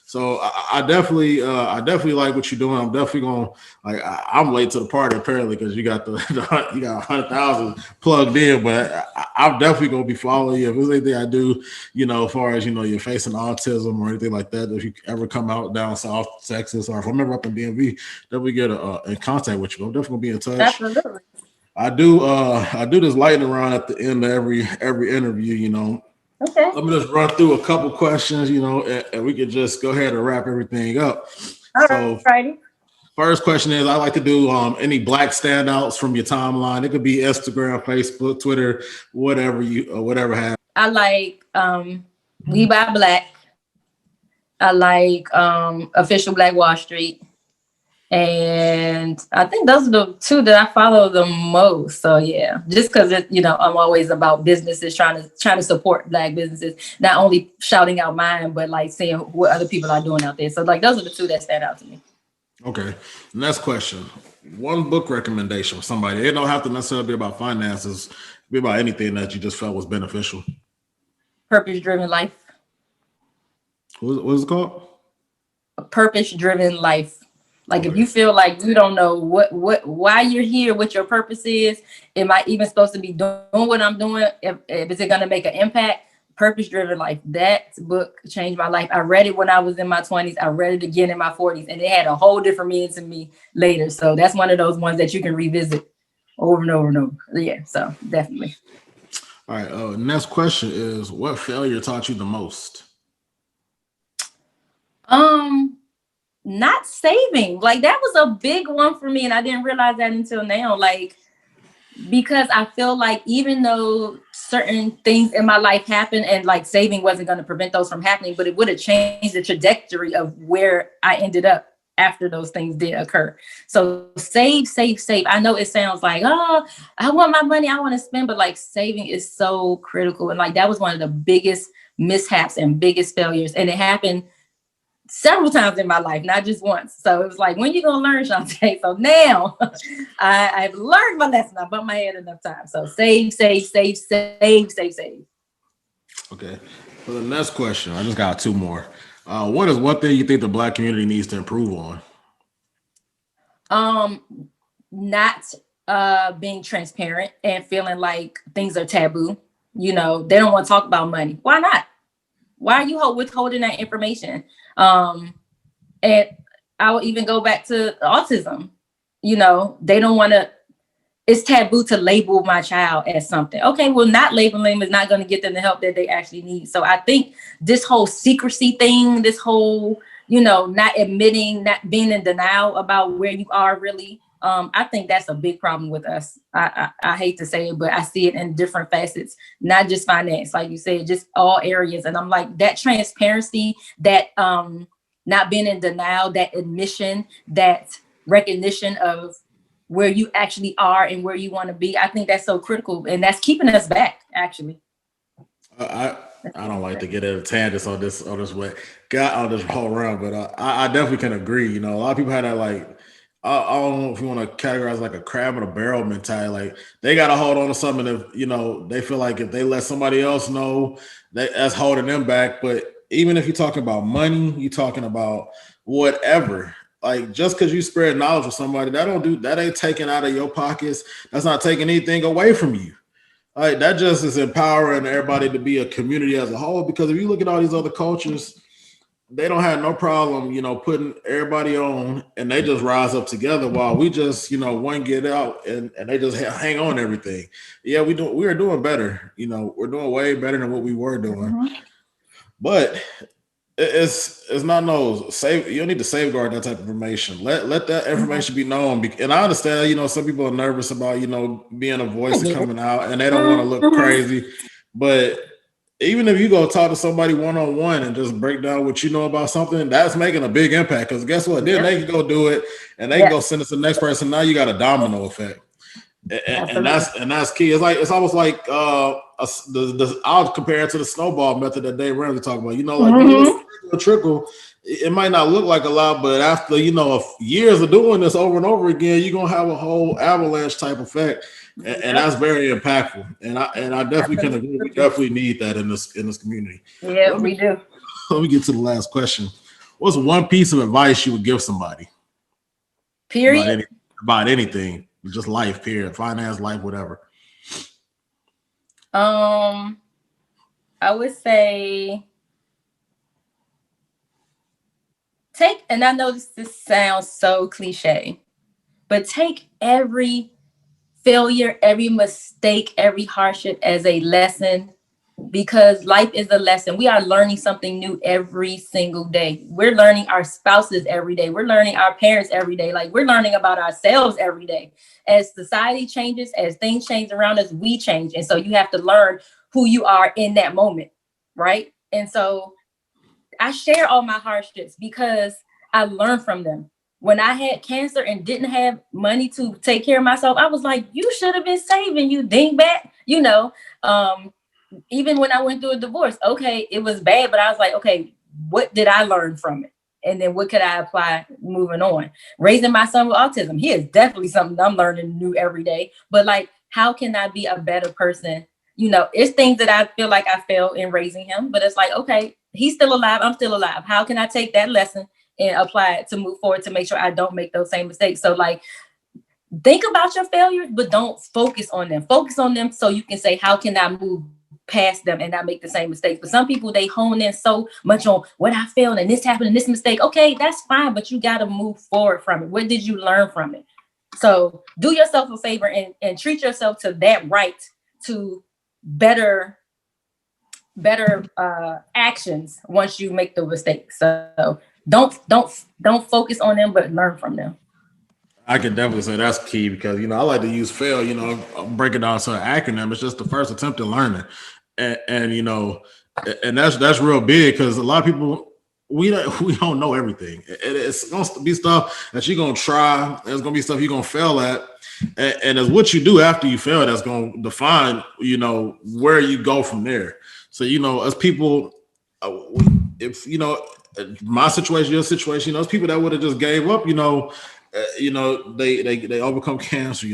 So I definitely like what you're doing. I'm definitely going, like, I'm late to the party apparently because you got you got 100,000 plugged in, but I'm definitely going to be following you. If there's anything I do, you know, as far as, you know, you're facing autism or anything like that, if you ever come out down South Texas, or if I'm ever up in DMV, then we get in contact with you. I'm definitely going to be in touch. Absolutely. I do this lightning round at the end of every interview, you know. Okay. Let me just run through a couple questions, you know, and we can just go ahead and wrap everything up. So, Alrighty. first question is, I like to do any Black standouts from your timeline. It could be Instagram, Facebook, Twitter, whatever have. I like We Buy Black. I like Official Black Wall Street. And I think those are the two that I follow the most. So yeah, just because you know, I'm always about businesses, trying to support Black businesses, not only shouting out mine, but like seeing what other people are doing out there. So like those are the two that stand out to me. Okay. Next question. One book recommendation for somebody. It don't have to necessarily be about finances. It be about anything that you just felt was beneficial. Purpose Driven Life. What is it called? A Purpose Driven Life. Like, Okay. if you feel like you don't know why you're here, what your purpose is, am I even supposed to be doing what I'm doing? If is it going to make an impact? Purpose Driven Life. That book changed my life. I read it when I was in my 20s. I read it again in my 40s, and it had a whole different meaning to me later. So that's one of those ones that you can revisit over and over and over. Yeah, so definitely. All right. Next question is, what failure taught you the most? Not saving. Like, that was a big one for me, and I didn't realize that until now. Like, because I feel like even though certain things in my life happened, and like saving wasn't going to prevent those from happening, but it would have changed the trajectory of where I ended up after those things did occur. So save. I know it sounds like, oh, I want my money, I want to spend, but like saving is so critical. And like that was one of the biggest mishaps and biggest failures. And it happened several times in my life, not just once. So it was like, when you gonna learn, Shante? So now I've learned my lesson. I bumped my head enough times. So save. Okay. For the next question, I just got two more. What is one thing you think the Black community needs to improve on? Not being transparent and feeling like things are taboo. You know, they don't want to talk about money. Why not? Why are you withholding that information? And I will even go back to autism. You know, they don't want to, it's taboo to label my child as something. Okay, well, not labeling them is not going to get them the help that they actually need. So I think this whole secrecy thing, this whole, you know, not admitting, not being in denial about where you are really, I think that's a big problem with us. I hate to say it, but I see it in different facets, not just finance, like you said, just all areas. And I'm like, that transparency, that not being in denial, that admission, that recognition of where you actually are and where you want to be. I think that's so critical, and that's keeping us back, actually. I don't like to get into tangents on this way, got on this whole round, but I definitely can agree. You know, a lot of people have that, like, I don't know if you want to categorize like a crab in a barrel mentality. Like, they got to hold on to something if, you know, they feel like if they let somebody else know, that's holding them back. But even if you're talking about money, you're talking about whatever. Like, just because you spread knowledge with somebody, that ain't taking out of your pockets. That's not taking anything away from you. Like, that just is empowering everybody to be a community as a whole. Because if you look at all these other cultures, they don't have no problem, putting everybody on, and they just rise up together while we just, one get out and they just hang on everything. Yeah, we are doing better. We're doing way better than what we were doing. Mm-hmm. But it's not no save. You don't need to safeguard that type of information. Let that information be known. And I understand, some people are nervous about being a voice and coming out, and they don't want to look crazy. But even if you go talk to somebody one-on-one and just break down what you know about something, that's making a big impact. Because guess what? Then they can go do it, and they can go send it to the next person. Now you got a domino effect. And that's key. It's almost like I'll compare it to the snowball method that Dave Ramsey talked about. A trickle. It might not look like a lot, but after years of doing this over and over again, you're gonna have a whole avalanche type effect, and that's very impactful. And I definitely can agree. We definitely need that in this community. Yeah, we do. Let me get to the last question. What's one piece of advice you would give somebody? Period. About anything. Just life, period. Finance, life, whatever. I would say and I know this sounds so cliche, but take every failure, every mistake, every hardship as a lesson, because life is a lesson. We are learning something new every single day. We're learning our spouses every day. We're learning our parents every day. Like, we're learning about ourselves every day. As society changes, as things change around us, we change. And so you have to learn who you are in that moment, right? And so I share all my hardships because I learned from them. When I had cancer and didn't have money to take care of myself, I was like, you should have been saving, you dingbat, even when I went through a divorce, okay, it was bad, but I was like, okay, what did I learn from it? And then what could I apply moving on? Raising my son with autism, he is definitely something I'm learning new every day. But like, how can I be a better person? It's things that I feel like I failed in raising him, but it's like, okay, he's still alive, I'm still alive. How can I take that lesson and apply it to move forward to make sure I don't make those same mistakes? So like, think about your failures, but don't focus on them. Focus on them so you can say, how can I move past them and not make the same mistakes? But some people, they hone in so much on what I failed and this happened and this mistake. Okay, that's fine, but you got to move forward from it. What did you learn from it? So do yourself a favor and treat yourself to that right to better actions once you make the mistakes. So don't focus on them, but learn from them. I can definitely say that's key because I like to use fail. Break it down to an acronym. It's just the first attempt at learning, and and that's real big because a lot of people we don't know everything. It's gonna be stuff that you're gonna try. There's gonna be stuff you're gonna fail at, and it's what you do after you fail that's gonna define where you go from there. So as people, if my situation, your situation, those people that would have just gave up, they overcome cancer,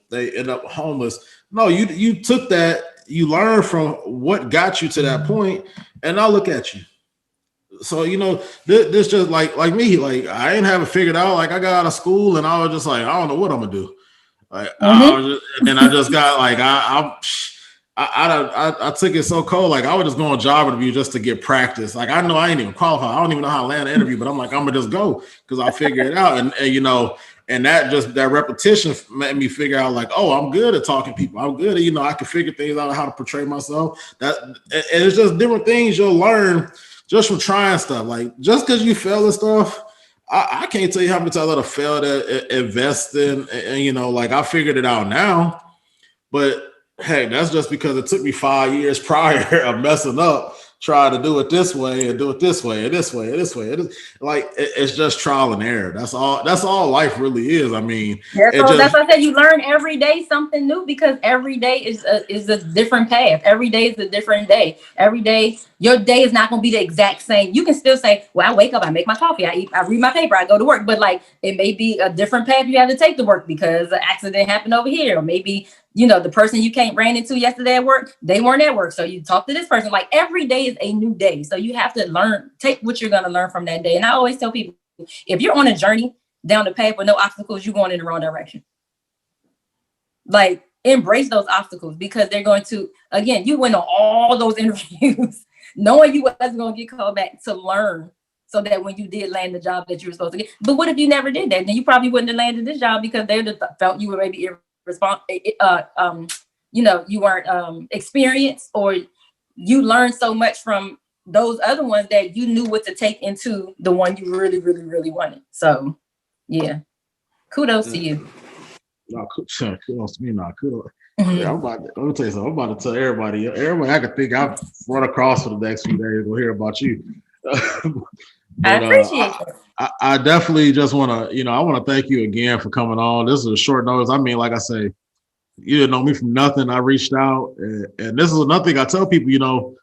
they end up homeless. No, you took that, you learned from what got you to that point, and now look at you. So this just like me, like I ain't have it figured out. Like I got out of school and I was just like, I don't know what I'm gonna do. Like and I just got like I took it so cold. Like I would just go on job interview just to get practice. Like I know I ain't even qualified. I don't even know how to land an interview, but I'm like, I'm gonna just go because I figured it out. And that repetition made me figure out like, oh, I'm good at talking to people. I'm good at, I can figure things out how to portray myself. And it's just different things you'll learn just from trying stuff. Like just because you fail and stuff, I can't tell you how many times I failed at investing. And like I figured it out now, but hey, that's just because it took me 5 years prior of messing up, trying to do it this way and do it this way and this way and this way. It's just trial and error. That's all life really is. I mean, that's why I said you learn every day something new because every day is a different path. Every day is a different day. Every day, your day is not going to be the exact same. You can still say, well, I wake up, I make my coffee, I eat, I read my paper, I go to work. But like, it may be a different path you have to take to work because an accident happened over here. Or maybe the person you ran into yesterday at work, they weren't at work. So you talk to this person. Like every day is a new day. So you have to take what you're going to learn from that day. And I always tell people, if you're on a journey down the path with no obstacles, you're going in the wrong direction. Like embrace those obstacles because they're going to, again, you went on all those interviews knowing you wasn't going to get called back to learn so that when you did land the job that you were supposed to get. But what if you never did that? Then you probably wouldn't have landed this job because they felt you were maybe irresponsible. You weren't experienced, or you learned so much from those other ones that you knew what to take into the one you really, really, really wanted. So, yeah, kudos to you. No, kudos to me, not kudos. Yeah, let me tell you something. I'm about to tell everybody I can think I've run across for the next few days. We'll hear about you. I appreciate it. I definitely just want to, I want to thank you again for coming on. This is a short notice. I mean, like I say, you didn't know me from nothing. I reached out, and this is another thing I tell people.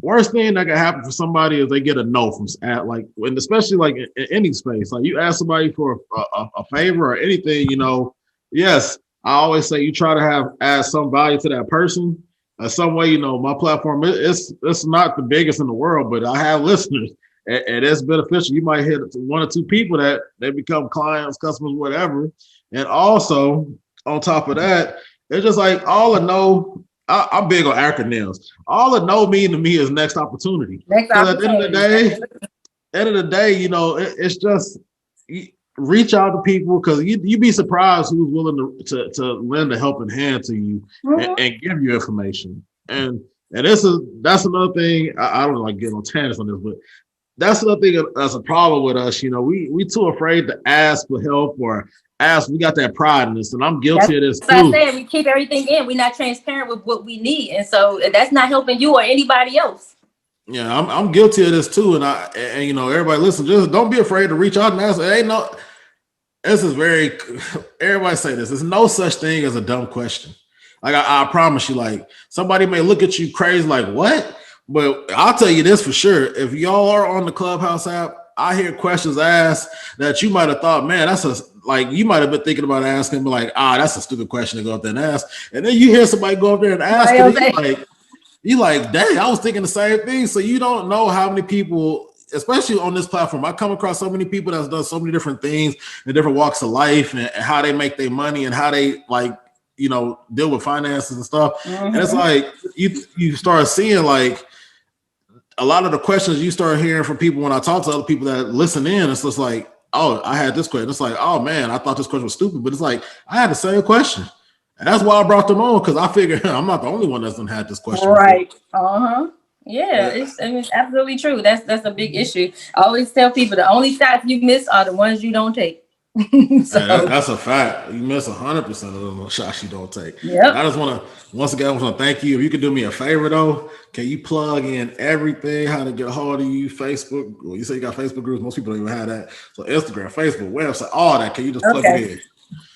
Worst thing that can happen for somebody is they get a no from and especially like in any space. Like you ask somebody for a favor or anything, yes, I always say you try to add some value to that person. Some way, my platform it's not the biggest in the world, but I have listeners, and it's beneficial. You might hit one or two people that they become clients, customers, whatever. And also on top of that, it's just like all the no. I'm big on acronyms. All the no mean to me is next opportunity. Because at the end of the day, it's just reach out to people, because you'd be surprised who's willing to lend a helping hand to you and give you information. And that's another thing. I don't like getting on tangents on this, but that's another thing that's a problem with us. We too afraid to ask for help or ask. We got that pride in this, and I'm guilty of this too. I said we keep everything in. We're not transparent with what we need, and so that's not helping you or anybody else. Yeah, I'm guilty of this too, and everybody listen. Just don't be afraid to reach out and ask. This is very. Everybody say this. There's no such thing as a dumb question. Like I promise you, like somebody may look at you crazy, like what? But I'll tell you this for sure. If y'all are on the Clubhouse app, I hear questions asked that you might have thought, man, you might have been thinking about asking, but like, that's a stupid question to go up there and ask. And then you hear somebody go up there and ask it, you like, dang, I was thinking the same thing. So you don't know how many people, especially on this platform, I come across so many people that's done so many different things in different walks of life and how they make their money and how they deal with finances and stuff. And it's like you start seeing like a lot of the questions you start hearing from people when I talk to other people that listen in. It's just like, oh, I had this question. It's like, oh man, I thought this question was stupid, but it's like I had the same question, and that's why I brought them on, because I figured I'm not the only one that's had this question. Right. Before. Yeah, it's absolutely true. That's a big issue. I always tell people the only shots you miss are the ones you don't take. That's a fact. You miss 100% of those shots you don't take. Yep. I just want to thank you. If you could do me a favor though, can you plug in everything, how to get a hold of you, Facebook? Well, you say you got Facebook groups. Most people don't even have that. So Instagram, Facebook, website, all that. Can you just plug it in?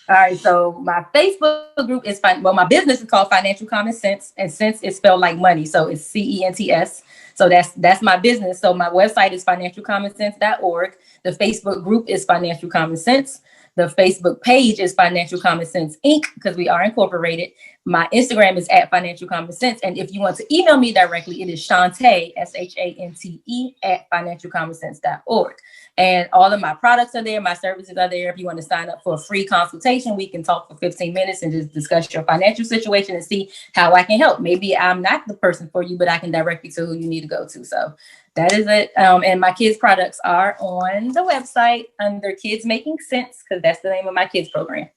All right. So my Facebook group is my business is called Financial Common Sense, and sense is spelled like money. So it's CENTS. So that's my business. So my website is financialcommonsense.org. The Facebook group is Financial Common Sense. The Facebook page is Financial Common Sense Inc., because we are incorporated. My Instagram is at Financial Common Sense. And if you want to email me directly, it is Shante, SHANTE, at financialcommonsense.org. And all of my products are there. My services are there. If you want to sign up for a free consultation, we can talk for 15 minutes and just discuss your financial situation and see how I can help. Maybe I'm not the person for you, but I can direct you to who you need to go to. So that is it. And my kids' products are on the website under Kids Making Sense, because that's the name of my kids program.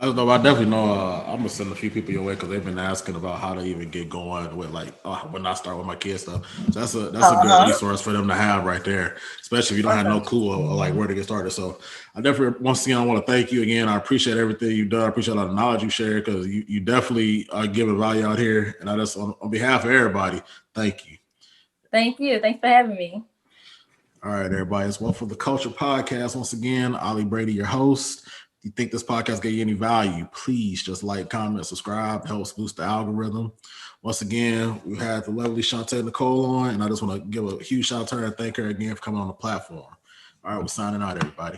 I don't know. I definitely know. I'm gonna send a few people your way, because they've been asking about how to even get going with when I start with my kids stuff. So that's a good resource for them to have right there, especially if you don't have no clue or like where to get started. So I definitely once again I want to thank you again. I appreciate everything you've done. I appreciate a lot of knowledge you share, because you definitely are giving value out here. And I just on behalf of everybody, thank you. Thank you. Thanks for having me. All right, everybody. It's Wealth for the Culture podcast. Once again, Ollie Brady, your host. If you think this podcast gave you any value, please just like, comment, subscribe. It helps boost the algorithm. Once again, we had the lovely Shante Nicole on, and I just want to give a huge shout out to her and thank her again for coming on the platform. All right, we're signing out, everybody.